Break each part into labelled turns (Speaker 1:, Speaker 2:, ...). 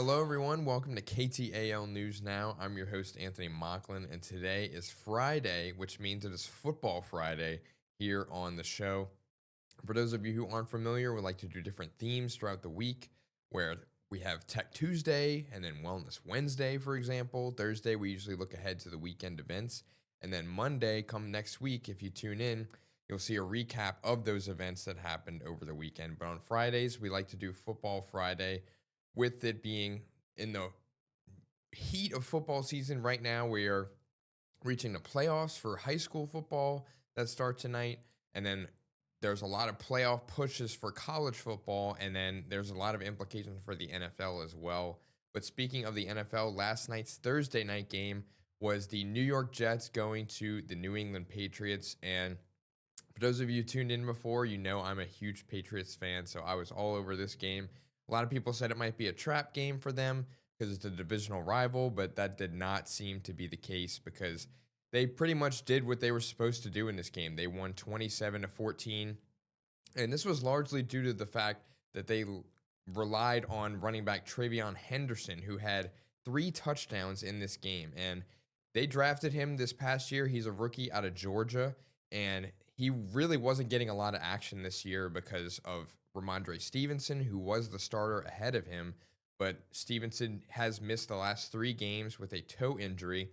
Speaker 1: Hello, everyone. Welcome to KTAL News Now. I'm your host, Anthony Mocklin, and today is Friday, which means it is Football Friday here on the show. For those of you who aren't familiar, we like to do different themes throughout the week where we have Tech Tuesday and then Wellness Wednesday, for example. Thursday, we usually look ahead to the weekend events. And then Monday, come next week, if you tune in, you'll see a recap of those events that happened over the weekend. But on Fridays, we like to do Football Friday, with it being in the heat of football season right now. We are reaching the playoffs for high school football that start tonight. And then there's a lot of playoff pushes for college football. And then there's a lot of implications for the NFL as well. But speaking of the NFL, last night's Thursday night game was the New York Jets going to the New England Patriots. And for those of you who tuned in before, you know I'm a huge Patriots fan, so I was all over this game. A lot of people said it might be a trap game for them because it's a divisional rival, but that did not seem to be the case because they pretty much did what they were supposed to do in this game. They won 27-14, and this was largely due to the fact that they relied on running back Travion Henderson, who had 3 touchdowns in this game. And they drafted him this past year. He's a rookie out of Georgia, and he really wasn't getting a lot of action this year because of Ramondre Stevenson, who was the starter ahead of him. But Stevenson has missed the last 3 games with a toe injury,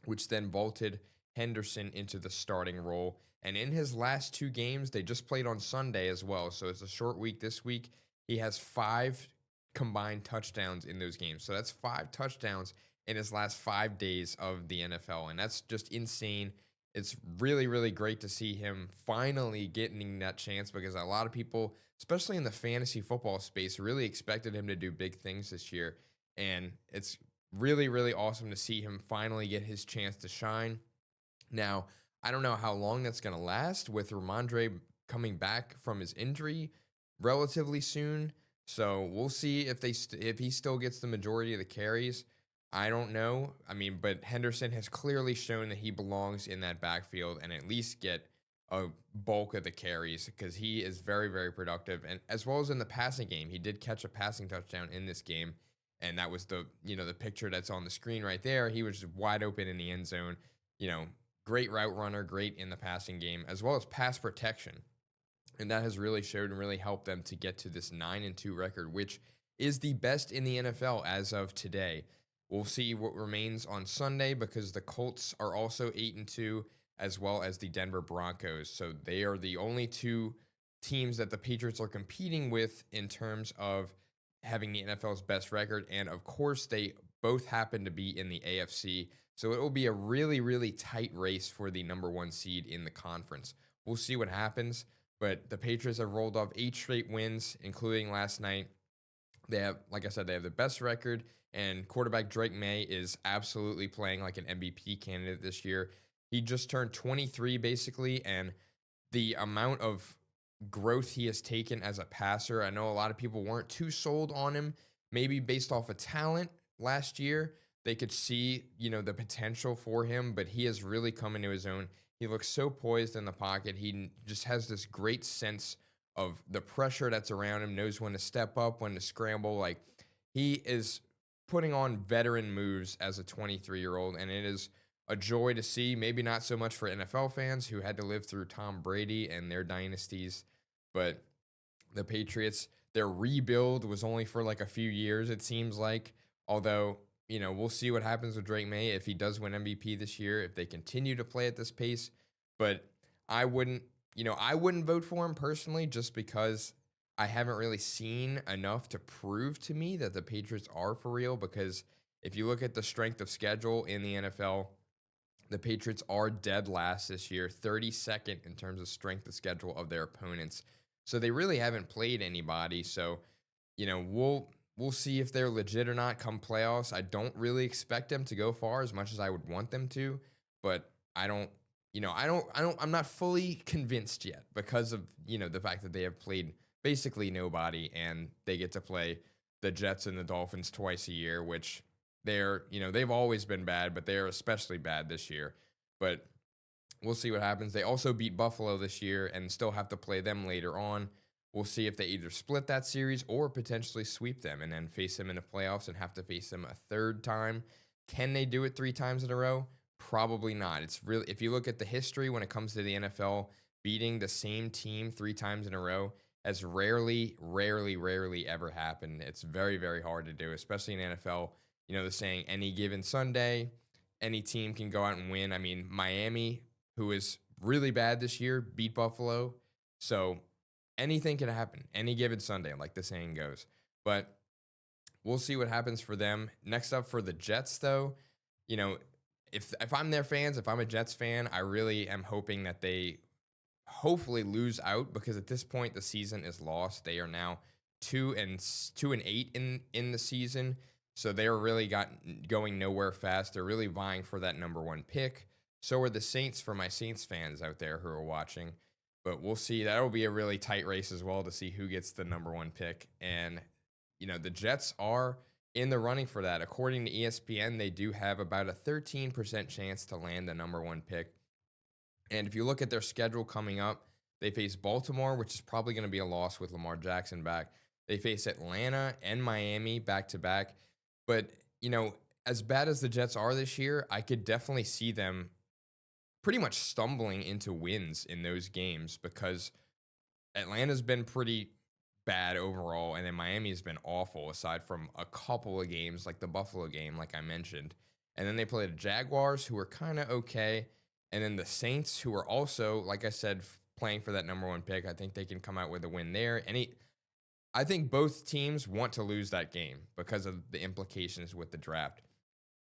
Speaker 1: which then vaulted Henderson into the starting role. And in his last 2 games, they just played on Sunday as well. So it's a short week this week. He has 5 combined touchdowns in those games. So that's 5 touchdowns in his last 5 days of the NFL. And that's just insane. It's really, really great to see him finally getting that chance because a lot of people, especially in the fantasy football space, really expected him to do big things this year. And it's really, really awesome to see him finally get his chance to shine. Now, I don't know how long that's going to last with Ramondre coming back from his injury relatively soon. So we'll see if if he still gets the majority of the carries. I don't know. I mean, but Henderson has clearly shown that he belongs in that backfield and at least get a bulk of the carries because he is very, very productive. And as well as in the passing game, he did catch a passing touchdown in this game. And that was the picture that's on the screen right there. He was just wide open in the end zone. You know, great route runner, great in the passing game, as well as pass protection. And that has really showed and really helped them to get to this 9-2 record, which is the best in the NFL as of today. We'll see what remains on Sunday because the Colts are also 8-2, as well as the Denver Broncos. So they are the only 2 teams that the Patriots are competing with in terms of having the NFL's best record. And of course, they both happen to be in the AFC. So it will be a really, really tight race for the number 1 seed in the conference. We'll see what happens. But the Patriots have rolled off 8 straight wins, including last night. They have, like I said, they have the best record, and quarterback Drake May is absolutely playing like an MVP candidate this year. He just turned 23, basically, and the amount of growth he has taken as a passer, I know a lot of people weren't too sold on him, maybe based off of talent last year. They could see, the potential for him, but he has really come into his own. He looks so poised in the pocket. He just has this great sense of the pressure that's around him, knows when to step up, when to scramble. Like, he is putting on veteran moves as a 23-year-old, and it is a joy to see. Maybe not so much for NFL fans who had to live through Tom Brady and their dynasties, but the Patriots, their rebuild was only for like a few years, it seems like. Although, we'll see what happens with Drake May if he does win MVP this year, if they continue to play at this pace. But I wouldn't, I wouldn't vote for him personally just because I haven't really seen enough to prove to me that the Patriots are for real. Because if you look at the strength of schedule in the NFL, the Patriots are dead last this year, 32nd in terms of strength of schedule of their opponents. So they really haven't played anybody. So, we'll see if they're legit or not come playoffs. I don't really expect them to go far as much as I would want them to, but I'm not fully convinced yet because of, the fact that they have played basically nobody and they get to play the Jets and the Dolphins twice a year, which they've always been bad, but they're especially bad this year. But we'll see what happens. They also beat Buffalo this year and still have to play them later on. We'll see if they either split that series or potentially sweep them and then face them in the playoffs and have to face them a third time. Can they do it 3 times in a row? Probably not. It's really, if you look at the history when it comes to the NFL, beating the same team 3 times in a row has rarely ever happened. It's very, very hard to do, especially in NFL. You know, the saying, any given Sunday, any team can go out and win. I mean, Miami, who is really bad this year, beat Buffalo. So anything can happen any given Sunday, like the saying goes. But we'll see what happens for them. Next up for the Jets, though, you know, if I'm their fans, if I'm a Jets fan, I really am hoping that they hopefully lose out because at this point the season is lost. They are now 2-8 in the season, so they are really going nowhere fast. They're really vying for that number one pick. So are the Saints for my Saints fans out there who are watching. But we'll see. That will be a really tight race as well to see who gets the number one pick. And the Jets are in the running for that. According to ESPN, they do have about a 13% chance to land the number one pick. And if you look at their schedule coming up, they face Baltimore, which is probably going to be a loss with Lamar Jackson back. They face Atlanta and Miami back to back. But, as bad as the Jets are this year, I could definitely see them pretty much stumbling into wins in those games because Atlanta's been pretty bad overall, and then Miami has been awful aside from a couple of games like the Buffalo game, like I mentioned. And then they play the Jaguars, who are kind of okay, and then the Saints, who are also, like I said, playing for that number one pick. I think they can come out with a win there. I think both teams want to lose that game because of the implications with the draft.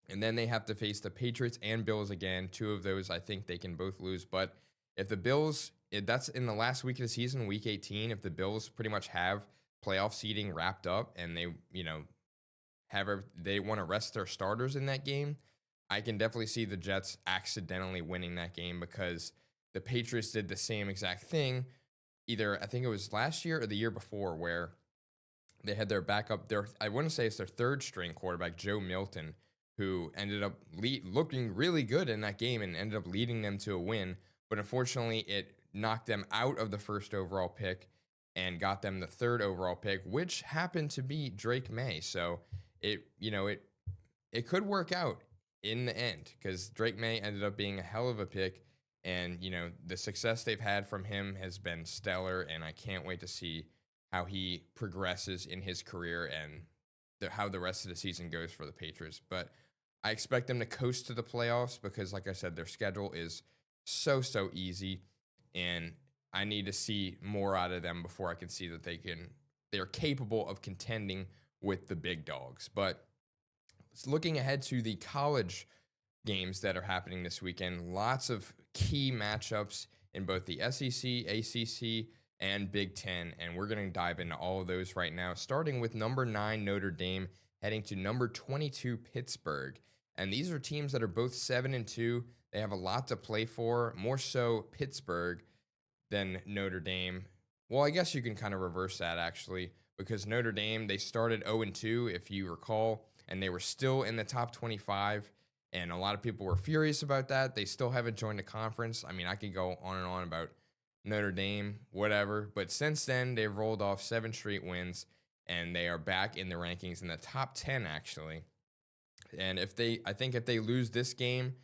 Speaker 1: And then they have to face the Patriots and Bills again. Two of those I think they can both lose. But if the Bills, that's in the last week of the season, week 18, if the Bills pretty much have playoff seeding wrapped up and they, they want to rest their starters in that game, I can definitely see the Jets accidentally winning that game because the Patriots did the same exact thing. Either I think it was last year or the year before where they had their backup, I want to say it's their third string quarterback, Joe Milton, who ended up looking really good in that game and ended up leading them to a win. But unfortunately, it knocked them out of the first overall pick and got them the third overall pick, which happened to be Drake May. So it could work out in the end because Drake May ended up being a hell of a pick. And, the success they've had from him has been stellar. And I can't wait to see how he progresses in his career and how the rest of the season goes for the Patriots. But I expect them to coast to the playoffs because, like I said, their schedule is so easy. And I need to see more out of them before I can see that they're capable of contending with the big dogs. But looking ahead to the college games that are happening this weekend, lots of key matchups in both the SEC, ACC, and Big Ten. And we're going to dive into all of those right now, starting with number 9, Notre Dame, heading to number 22, Pittsburgh. And these are teams that are both 7-2. They have a lot to play for, more so Pittsburgh than Notre Dame. Well, I guess you can kind of reverse that, actually, because Notre Dame, they started 0-2, if you recall, and they were still in the top 25. And a lot of people were furious about that. They still haven't joined the conference. I mean, I could go on and on about Notre Dame, whatever. But since then, they've rolled off 7 straight wins, and they are back in the rankings in the top 10, actually. And I think if they lose this game,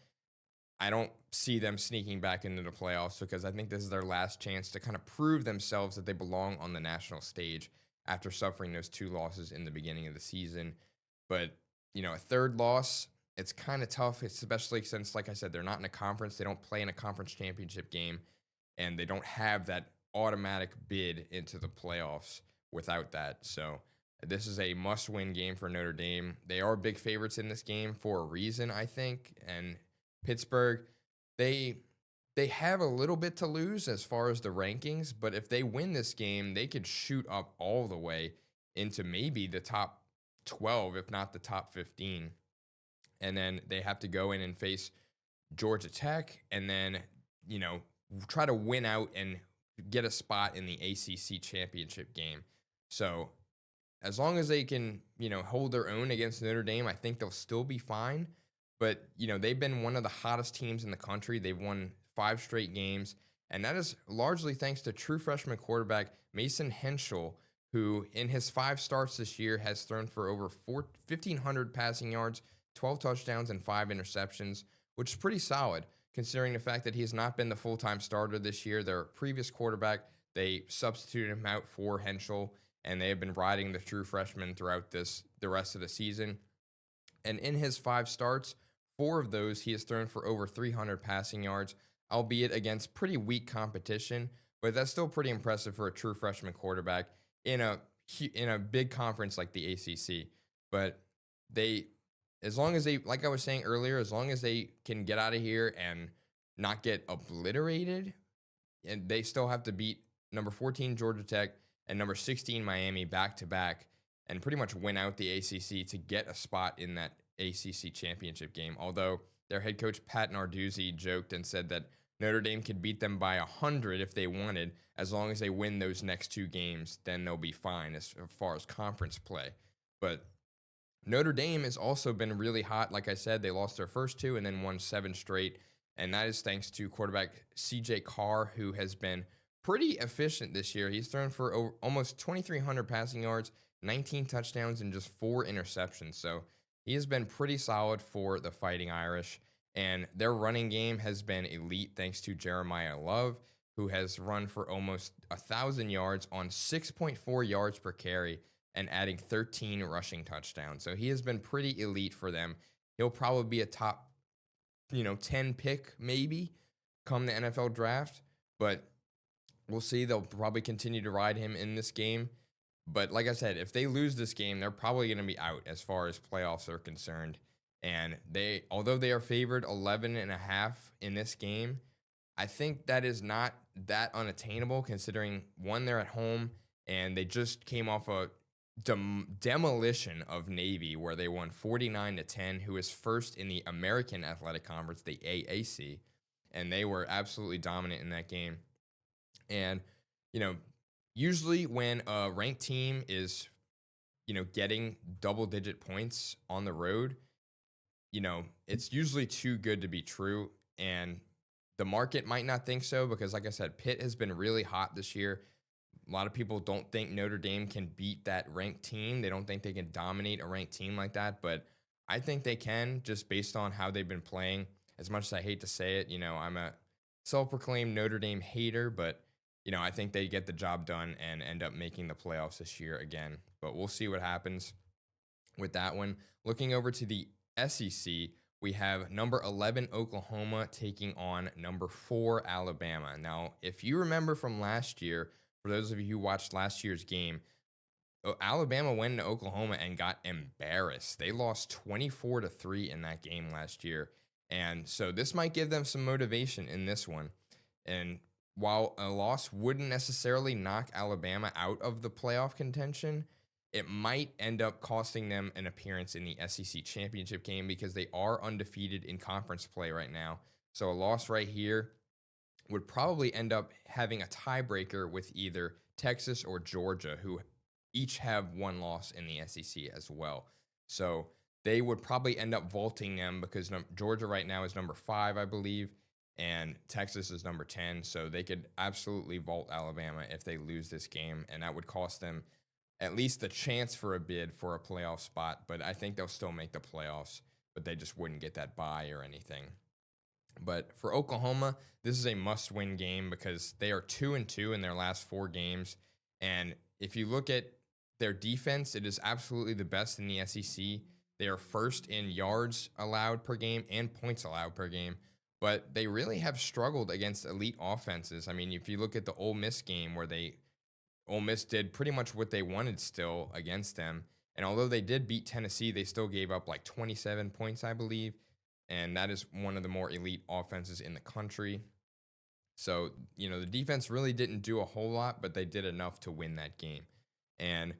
Speaker 1: I don't see them sneaking back into the playoffs because I think this is their last chance to kind of prove themselves that they belong on the national stage after suffering those 2 losses in the beginning of the season. But, a third loss, it's kind of tough, especially since, like I said, they're not in a conference. They don't play in a conference championship game, and they don't have that automatic bid into the playoffs without that. So this is a must-win game for Notre Dame. They are big favorites in this game for a reason, I think. And Pittsburgh, they have a little bit to lose as far as the rankings, but if they win this game, they could shoot up all the way into maybe the top 12, if not the top 15. And then they have to go in and face Georgia Tech and then, try to win out and get a spot in the ACC championship game. So as long as they can, hold their own against Notre Dame, I think they'll still be fine. But, they've been one of the hottest teams in the country. They've won 5 straight games, And that is largely thanks to true freshman quarterback Mason Henschel, who in his 5 starts this year has thrown for over 1,500 passing yards, 12 touchdowns, and 5 interceptions, which is pretty solid considering the fact that he has not been the full-time starter this year. Their previous quarterback, they substituted him out for Henschel, and they have been riding the true freshman throughout the rest of the season. And in his 5 starts, 4 of those he has thrown for over 300 passing yards, albeit against pretty weak competition. But that's still pretty impressive for a true freshman quarterback in a big conference like the ACC. But they, as long as they, like I was saying earlier, as long as they can get out of here and not get obliterated, and they still have to beat number 14 Georgia Tech and number 16 Miami back to back and pretty much win out the ACC to get a spot in that ACC championship game. Although their head coach Pat Narduzzi joked and said that Notre Dame could beat them by 100 if they wanted, as long as they win those next 2 games, then they'll be fine as far as conference play. But Notre Dame has also been really hot. Like I said, they lost their first 2 and then won 7 straight. And that is thanks to quarterback CJ Carr, who has been pretty efficient this year. He's thrown for almost 2,300 passing yards, 19 touchdowns, and just 4 interceptions. So he has been pretty solid for the Fighting Irish. And their running game has been elite thanks to Jeremiah Love, who has run for almost 1,000 yards on 6.4 yards per carry and adding 13 rushing touchdowns. So he has been pretty elite for them. He'll probably be a top 10 pick maybe come the NFL draft, but we'll see. They'll probably continue to ride him in this game. But like I said, if they lose this game, they're probably going to be out as far as playoffs are concerned. And although they are favored 11.5 in this game, I think that is not that unattainable considering, one, they're at home and they just came off a demolition of Navy where they won 49-10, who is first in the American Athletic Conference, the AAC, and they were absolutely dominant in that game. And usually when a ranked team is getting double digit points on the road, it's usually too good to be true. And the market might not think so because, like I said, Pitt has been really hot this year. A lot of people don't think Notre Dame can beat that ranked team. They don't think they can dominate a ranked team like that, but I think they can just based on how they've been playing. As much as I hate to say it, I'm a self-proclaimed Notre Dame hater, but I think they get the job done and end up making the playoffs this year again. But we'll see what happens with that one. Looking over to the SEC, we have number 11 Oklahoma taking on number 4 Alabama. Now, if you remember from last year, for those of you who watched last year's game, Alabama went into Oklahoma and got embarrassed. They lost 24-3 in that game last year. And so this might give them some motivation in this one. And while a loss wouldn't necessarily knock Alabama out of the playoff contention, it might end up costing them an appearance in the SEC championship game because they are undefeated in conference play right now. So a loss right here would probably end up having a tiebreaker with either Texas or Georgia, who each have 1 loss in the SEC as well. So they would probably end up vaulting them because Georgia right now is number 5, I believe, and Texas is number 10. So they could absolutely vault Alabama if they lose this game, and that would cost them at least the chance for a bid for a playoff spot. But I think they'll still make the playoffs, but they just wouldn't get that bye or anything. But for Oklahoma, this is a must-win game because they are 2-2 in their last 4 games. And if you look at their defense, it is absolutely the best in the SEC. They are first in yards allowed per game and points allowed per game. But they really have struggled against elite offenses. I mean, if you look at the Ole Miss game where Ole Miss did pretty much what they wanted still against them. And although they did beat Tennessee, they still gave up like 27 points, I believe. And that is one of the more elite offenses in the country. So, the defense really didn't do a whole lot, but they did enough to win that game. And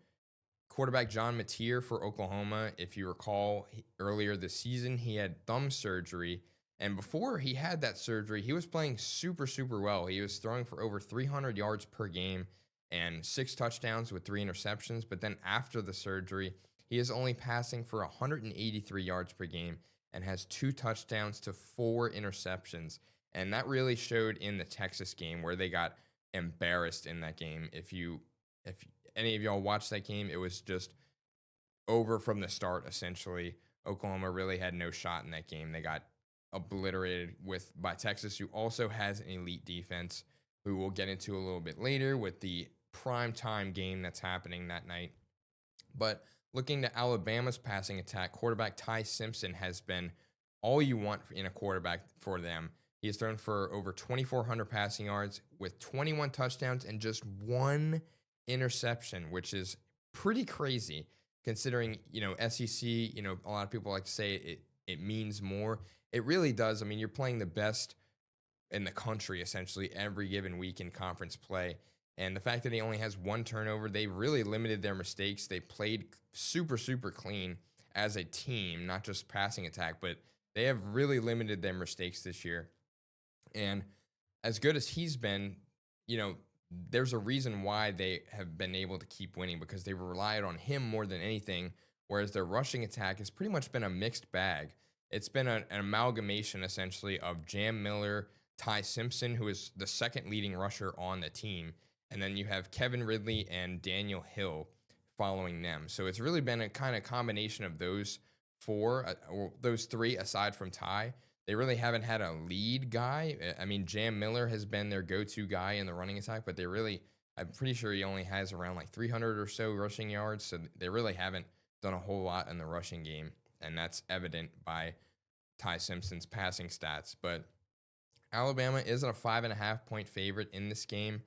Speaker 1: quarterback John Mateer for Oklahoma, if you recall, earlier this season, he had thumb surgery. And before he had that surgery, he was playing super, super well. He was throwing for over 300 yards per game and 6 touchdowns with 3 interceptions. But then after the surgery, he is only passing for 183 yards per game and has 2 touchdowns to 4 interceptions. And that really showed in the Texas game where they got embarrassed in that game. If any of y'all watched that game, it was just over from the start essentially. Oklahoma really had no shot in that game. They got obliterated with by Texas, who also has an elite defense, who we'll get into a little bit later with the prime time game that's happening that night. But looking to Alabama's passing attack, quarterback Ty Simpson has been all you want in a quarterback for them. He has thrown for over 2,400 passing yards with 21 touchdowns and just one interception, which is pretty crazy considering, SEC, a lot of people like to say it means more. It really does. I mean, you're playing the best in the country essentially every given week in conference play. And the fact that he only has one turnover, they really limited their mistakes. They played super, super clean as a team, not just passing attack, but they have really limited their mistakes this year. And as good as he's been, you know, there's a reason why they have been able to keep winning because they relied on him more than anything. Whereas their rushing attack has pretty much been a mixed bag. It's been an amalgamation essentially of Jam Miller, Ty Simpson, who is the second leading rusher on the team, and then you have Kevin Ridley and Daniel Hill following them. So it's really been a kind of combination of those four, or those three aside from Ty. They really haven't had a lead guy. I mean, Jam Miller has been their go-to guy in the running attack, but I'm pretty sure he only has around like 300 or so rushing yards. So they really haven't done a whole lot in the rushing game. And that's evident by Ty Simpson's passing stats. But Alabama is a 5.5 point favorite in this game.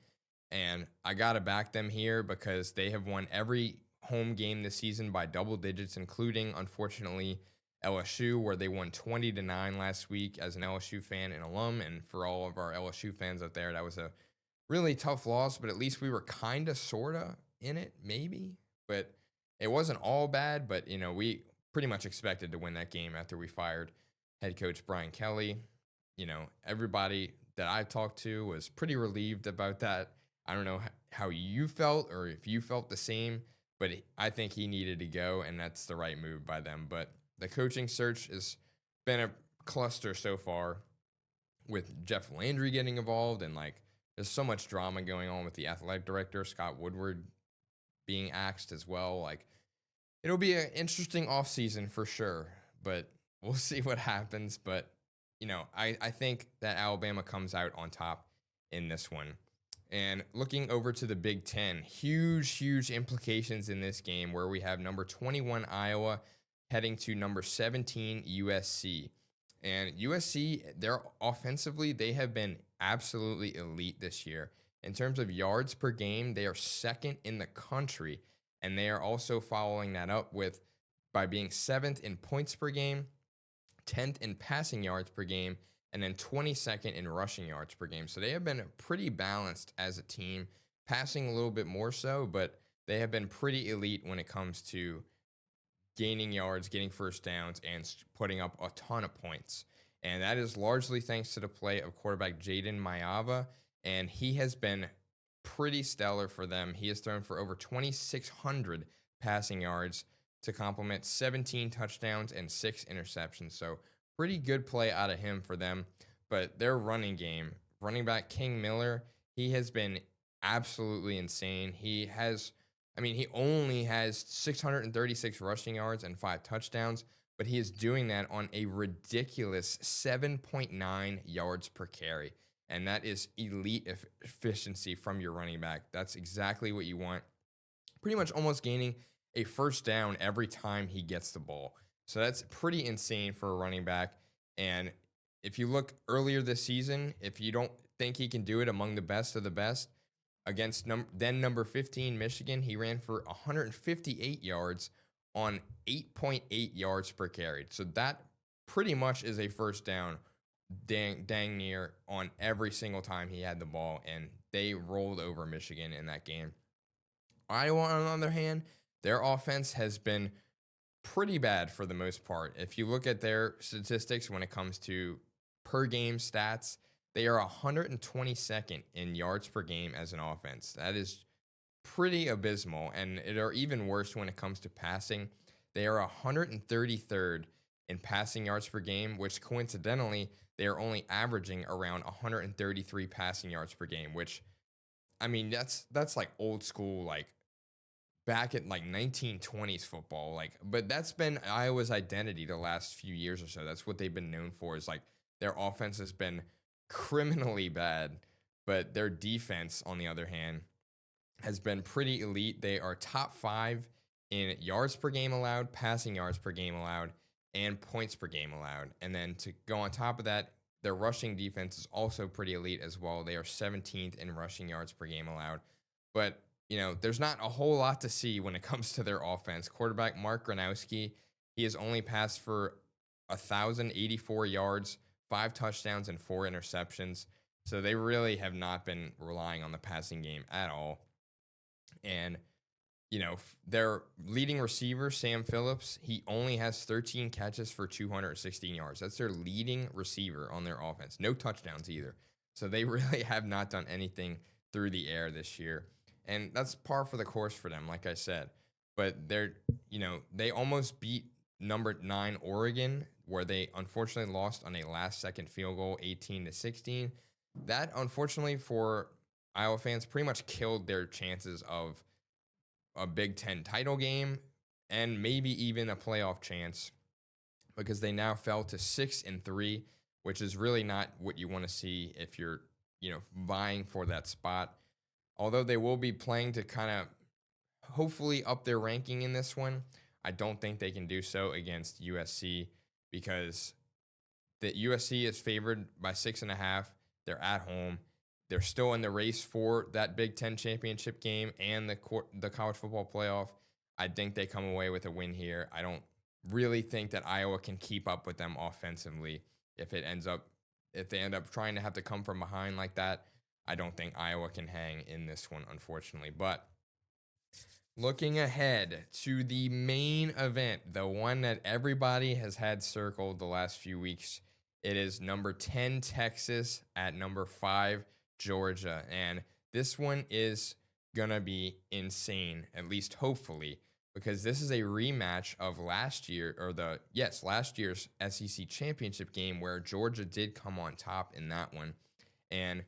Speaker 1: And I got to back them here because they have won every home game this season by double digits, including, unfortunately, LSU, where they won 20-9 last week as an LSU fan and alum. And for all of our LSU fans out there, that was a really tough loss, but at least we were kind of, sort of in it, maybe. But it wasn't all bad, but, we pretty much expected to win that game after we fired head coach Brian Kelly. Everybody that I talked to was pretty relieved about that. I don't know how you felt or if you felt the same, but I think he needed to go, and that's the right move by them. But the coaching search has been a cluster so far with Jeff Landry getting involved, and there's so much drama going on with the athletic director, Scott Woodward, being axed as well. It'll be an interesting offseason for sure, but we'll see what happens. But, I think that Alabama comes out on top in this one. And looking over to the Big Ten, huge implications in this game where we have number 21 Iowa heading to number 17 USC. And USC, offensively, they have been absolutely elite this year. In terms of yards per game, they are second in the country. And they are also following that up by being seventh in points per game, 10th in passing yards per game, and then 22nd in rushing yards per game. So they have been pretty balanced as a team, passing a little bit more so, but they have been pretty elite when it comes to gaining yards, getting first downs, and putting up a ton of points. And that is largely thanks to the play of quarterback Jaden Mayava, and he has been pretty stellar for them. He has thrown for over 2,600 passing yards to complement 17 touchdowns and 6 interceptions. So pretty good play out of him for them. But their running game, running back King Miller, he has been absolutely insane. He only has 636 rushing yards and 5 touchdowns, but he is doing that on a ridiculous 7.9 yards per carry. And that is elite efficiency from your running back. That's exactly what you want. Pretty much almost gaining a first down every time he gets the ball. So that's pretty insane for a running back. And if you look earlier this season, if you don't think he can do it among the best of the best, against number 15 Michigan, he ran for 158 yards on 8.8 yards per carry. So that pretty much is a first down dang near on every single time he had the ball, and they rolled over Michigan in that game. Iowa, on the other hand, their offense has been pretty bad for the most part. If you look at their statistics when it comes to per game stats, they are 122nd in yards per game as an offense. That is pretty abysmal, and it are even worse when it comes to passing. They are 133rd in passing yards per game, which coincidentally, they are only averaging around 133 passing yards per game, which I mean, that's like old school, like back at like 1920s football. Like, but that's been Iowa's identity the last few years or so. That's what they've been known for, is like their offense has been criminally bad, but their defense, on the other hand, has been pretty elite. They are top five in yards per game allowed, passing yards per game allowed, and points per game allowed. And then to go on top of that, their rushing defense is also pretty elite as well. They are 17th in rushing yards per game allowed. But, there's not a whole lot to see when it comes to their offense. Quarterback Mark Gronowski, he has only passed for 1,084 yards, 5 touchdowns, and 4 interceptions. So they really have not been relying on the passing game at all. And, their leading receiver, Sam Phillips, he only has 13 catches for 216 yards. That's their leading receiver on their offense. No touchdowns either. So they really have not done anything through the air this year. And that's par for the course for them, like I said. But they almost beat number 9 Oregon, where they unfortunately lost on a last second field goal, 18-16. That, unfortunately, for Iowa fans, pretty much killed their chances of a Big Ten title game and maybe even a playoff chance, because they now fell to 6-3, which is really not what you want to see if you're, vying for that spot. Although they will be playing to kind of hopefully up their ranking in this one, I don't think they can do so against USC, because the USC is favored by 6.5. They're at home. They're still in the race for that Big Ten championship game and the college football playoff. I think they come away with a win here. I don't really think that Iowa can keep up with them offensively. If they end up trying to have to come from behind like that, I don't think Iowa can hang in this one, unfortunately. But looking ahead to the main event, the one that everybody has had circled the last few weeks, it is number 10 Texas at number 5 Georgia. And this one is going to be insane, at least hopefully, because this is a rematch of last year's SEC championship game, where Georgia did come on top in that one. And,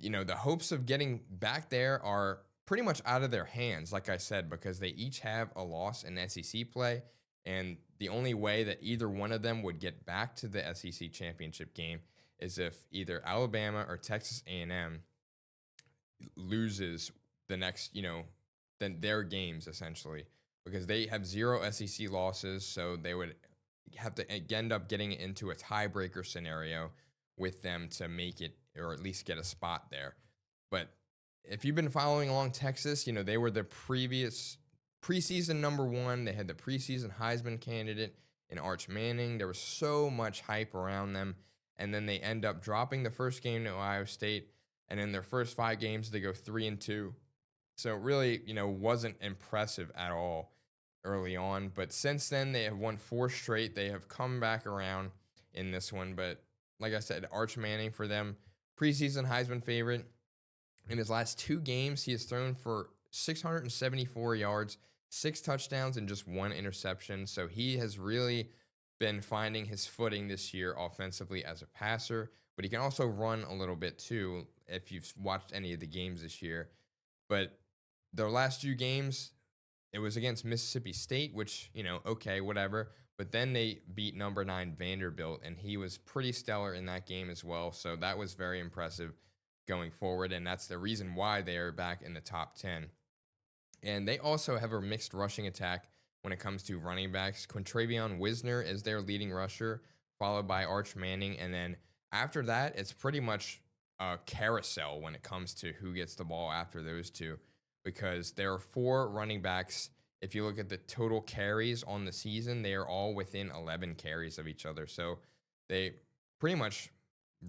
Speaker 1: the hopes of getting back there are pretty much out of their hands, like I said, because they each have a loss in SEC play. And the only way that either one of them would get back to the SEC championship game is if either Alabama or Texas A&M loses the next, then their games, essentially, because they have 0 SEC losses. So they would have to end up getting into a tiebreaker scenario with them to make it, or at least get a spot there. But if you've been following along Texas, they were the previous preseason number 1. They had the preseason Heisman candidate in Arch Manning. There was so much hype around them. And then they end up dropping the first game to Ohio State. And in their first 5 games, they go 3-2. So it really, wasn't impressive at all early on. But since then, they have won 4 straight. They have come back around in this one. But like I said, Arch Manning for them, preseason Heisman favorite. In his last 2 games, he has thrown for 674 yards, 6 touchdowns, and just 1 interception. So he has really been finding his footing this year offensively as a passer, but he can also run a little bit too, if you've watched any of the games this year. But their last 2 games, it was against Mississippi State, which, okay, whatever. But then they beat number 9 Vanderbilt, and he was pretty stellar in that game as well. So that was very impressive going forward, and that's the reason why they are back in the top 10. And they also have a mixed rushing attack when it comes to running backs. Quintravion Wisner is their leading rusher, followed by Arch Manning. And then after that, it's pretty much a carousel when it comes to who gets the ball after those 2, because there are 4 running backs. If you look at the total carries on the season, they are all within 11 carries of each other. So they pretty much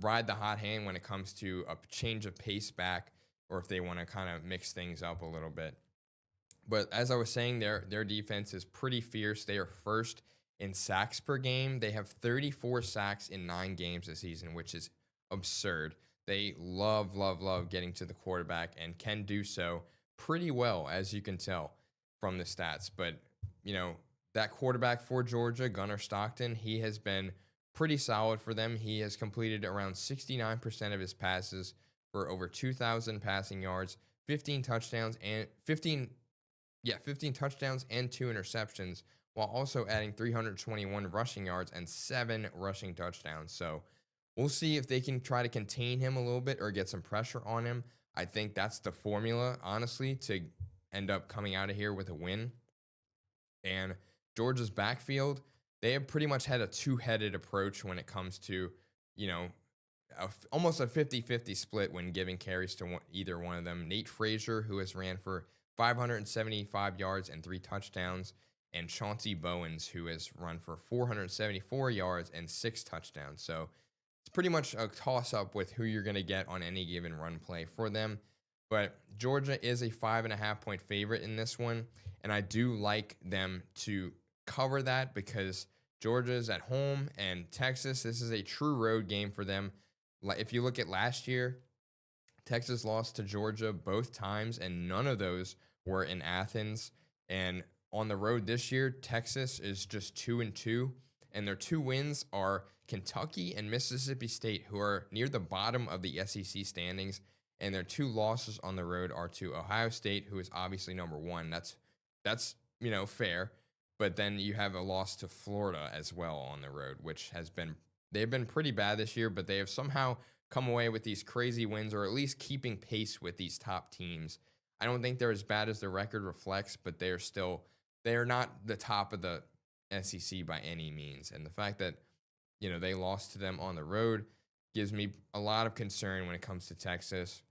Speaker 1: ride the hot hand when it comes to a change of pace back, or if they want to kind of mix things up a little bit. But as I was saying, their defense is pretty fierce. They are first in sacks per game. They have 34 sacks in 9 games this season, which is absurd. They love, love, love getting to the quarterback and can do so pretty well, as you can tell from the stats. But, that quarterback for Georgia, Gunnar Stockton, he has been pretty solid for them. He has completed around 69% of his passes for over 2,000 passing yards, 15 touchdowns and 15 touchdowns and 2 interceptions, while also adding 321 rushing yards and 7 rushing touchdowns. So we'll see if they can try to contain him a little bit or get some pressure on him. I think that's the formula, honestly, to end up coming out of here with a win. And Georgia's backfield, they have pretty much had a two-headed approach when it comes to, you know, almost a 50-50 split when giving carries to either one of them. Nate Frazier, who has ran for 575 yards and 3 touchdowns, and Chauncey Bowens, who has run for 474 yards and 6 touchdowns. So it's pretty much a toss-up with who you're going to get on any given run play for them. But Georgia is a 5.5-point favorite in this one, and I do like them to cover that because Georgia is at home, and Texas, this is a true road game for them. If you look at last year, Texas lost to Georgia both times, and none of those were in Athens. And on the road this year, Texas is just 2-2, and their 2 wins are Kentucky and Mississippi State, who are near the bottom of the SEC standings, and their 2 losses on the road are to Ohio State, who is obviously number 1. That's fair, but then you have a loss to Florida as well on the road, which they've been pretty bad this year, but they have somehow come away with these crazy wins, or at least keeping pace with these top teams. I don't think they're as bad as their record reflects, but they're not the top of the SEC by any means. And the fact that, they lost to them on the road gives me a lot of concern when it comes to Texas.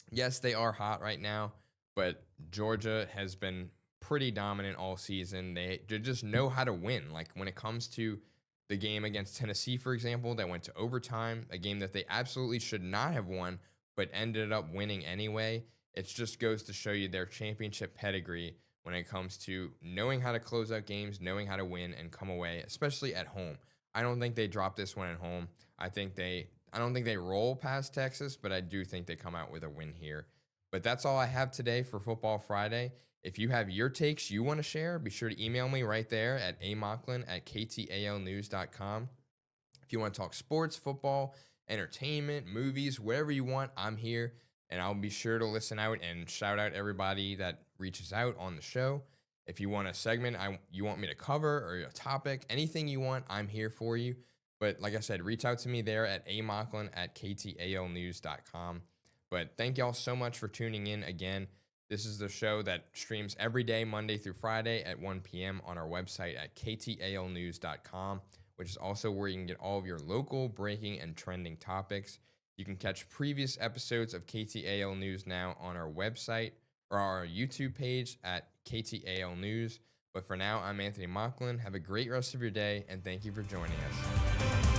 Speaker 1: Yes, they are hot right now, but Georgia has been pretty dominant all season. They just know how to win. Like when it comes to the game against Tennessee, for example, that went to overtime, a game that they absolutely should not have won, but ended up winning anyway. It just goes to show you their championship pedigree when it comes to knowing how to close out games, knowing how to win and come away, especially at home. I don't think they drop this one at home. I don't think they roll past Texas, but I do think they come out with a win here. But that's all I have today for Football Friday. If you have your takes you want to share, be sure to email me right there at amocklin@ktalnews.com. If you want to talk sports, football, entertainment, movies, whatever you want, I'm here, and I'll be sure to listen out and shout out everybody that reaches out on the show. If you want a segment you want me to cover or a topic, anything you want, I'm here for you. But like I said, reach out to me there at amocklin@ktalnews.com. But thank y'all so much for tuning in again. This is the show that streams every day, Monday through Friday at 1 p.m. on our website at ktalnews.com, which is also where you can get all of your local, breaking, and trending topics. You can catch previous episodes of KTAL News now on our website or our YouTube page at KTAL News. But for now, I'm Anthony Mocklin. Have a great rest of your day, and thank you for joining us.